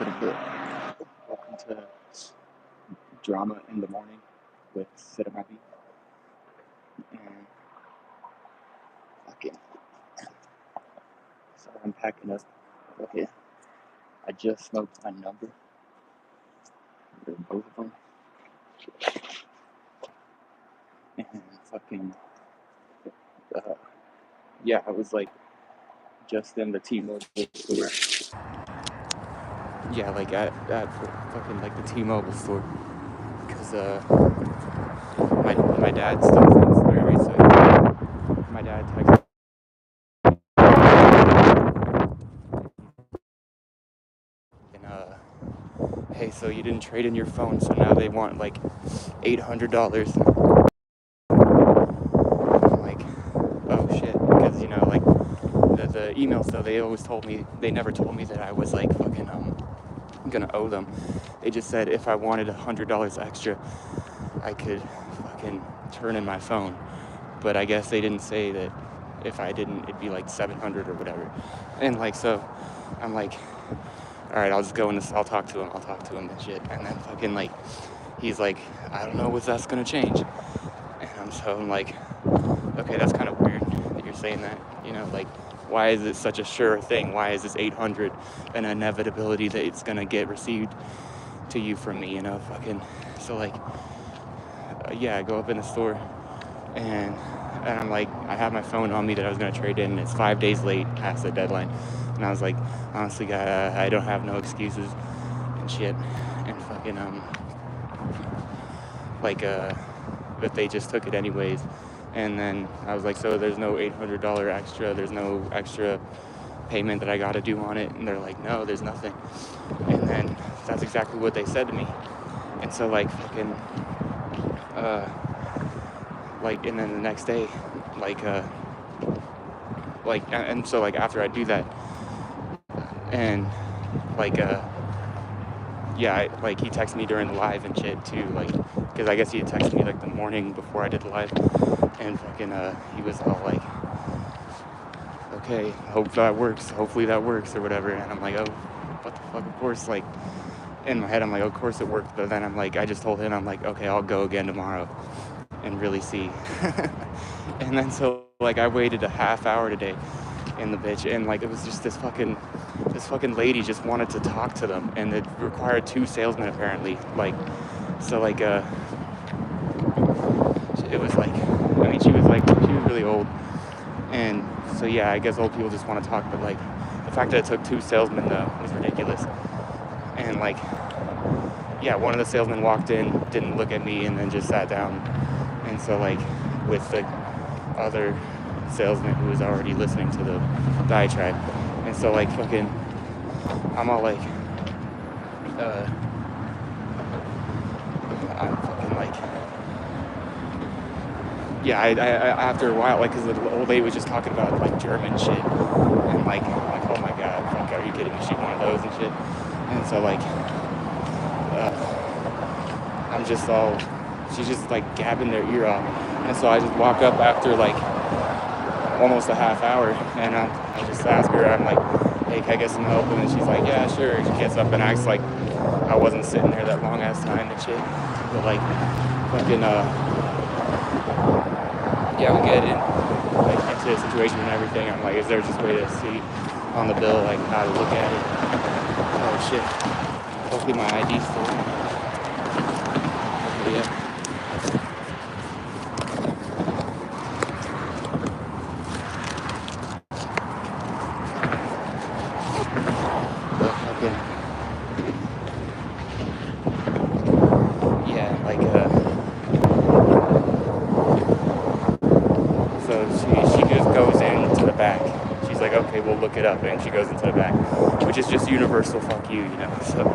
pretty good. Welcome to Drama in the Morning with Sidimightbe. And fucking, so I'm packing up. Okay, I just smoked my number. Both of them. And fucking, yeah, I was like just in the T-Mobile store. Yeah, like at fucking like the T-Mobile store. Because my dad still thinks they're right, so my dad texted and hey, so you didn't trade in your phone, so now they want like $800. I'm like, oh shit, because like the emails though, they never told me that I was like fucking gonna owe them. They just said if I wanted $100 extra, I could fucking turn in my phone. But I guess they didn't say that if I didn't, it'd be like 700 or whatever. And like, so I'm like, all right, I'll just go and I'll talk to him and shit. And then fucking like, he's like, I don't know what that's gonna change. And I'm like, okay, that's kind of weird that you're saying that. Like, why is it such a sure thing? Why is this 800 an inevitability that it's gonna get received to you from me? Fucking. So like, yeah, I go up in the store and I'm like, I have my phone on me that I was gonna trade in. And it's 5 days late past the deadline, and I was like, honestly, I don't have no excuses and shit. And fucking but they just took it anyways. And then I was like, so there's no $800 extra, there's no extra payment that I gotta do on it? And they're like, no, there's nothing. And then that's exactly what they said to me. And so like fucking and then the next day, and so like after I do that, and he texted me during the live and shit too, like, because I guess he had texted me like the morning before I did the live, and fucking he was all like, okay, hopefully that works or whatever. And I'm like, oh, what the fuck, of course. Like, in my head I'm like, of course it worked. But then I'm like, I just told him, I'm like, okay, I'll go again tomorrow and really see. And then so like I waited a half hour today in the bitch, and like it was just this fucking lady just wanted to talk to them, and it required 2 salesmen apparently. Like, so like it was like, I mean, she was really old, and so yeah, I guess old people just want to talk. But like the fact that it took 2 salesmen though was ridiculous. And like, yeah, one of the salesmen walked in, didn't look at me, and then just sat down. And so like with the other salesman who was already listening to the diatribe, and so like fucking I'm all like I'm fucking like, yeah, I after a while, like, because the old lady was just talking about like German shit, and like oh my god, fuck, are you kidding me? She's one of those and shit. And so like I'm just all, she's just like gabbing their ear off. And so I just walk up after like almost a half hour, and I just ask her, I'm like, hey, can I get some help? And then she's like, yeah, sure. She gets up and acts like I wasn't sitting there that long ass time and shit. But like fucking yeah, we get into the situation and everything. I'm like, is there just a way to see on the bill like how to look at it? Oh shit. Hopefully my ID's still in. Hopefully, yeah. So she just goes into the back. She's like, okay, we'll look it up, and she goes into the back, which is just universal fuck you, So,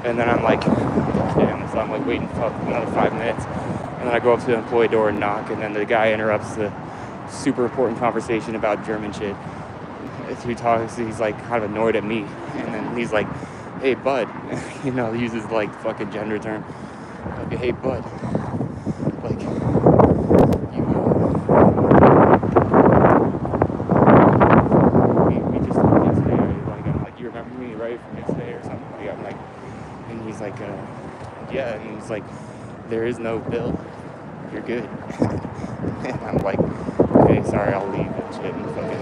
and then I'm like, damn. So I'm like waiting for another 5 minutes, and then I go up to the employee door and knock, and then the guy interrupts the super important conversation about German shit. He talks, he's like kind of annoyed at me, and then he's like, hey bud, he uses like fucking gender term. Okay, hey bud, like, we just talked yesterday, right? Like, I'm like, you remember me, right, from yesterday or something? Like, you? I'm like, and he's like, yeah, and he's like, there is no bill. You're good. And I'm like, okay, sorry, I'll leave and shit. And fucking,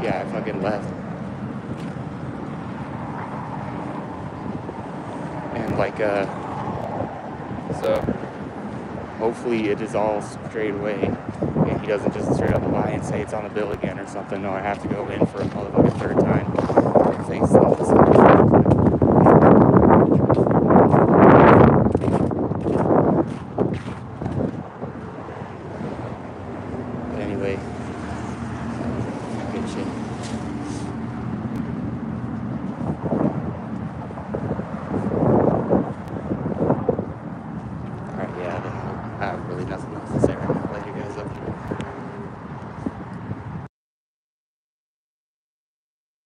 yeah, I fucking left. And like, so hopefully it is all straight away. And he doesn't just straight up lie and say it's on the bill again or something. No, I have to go in for a motherfucking third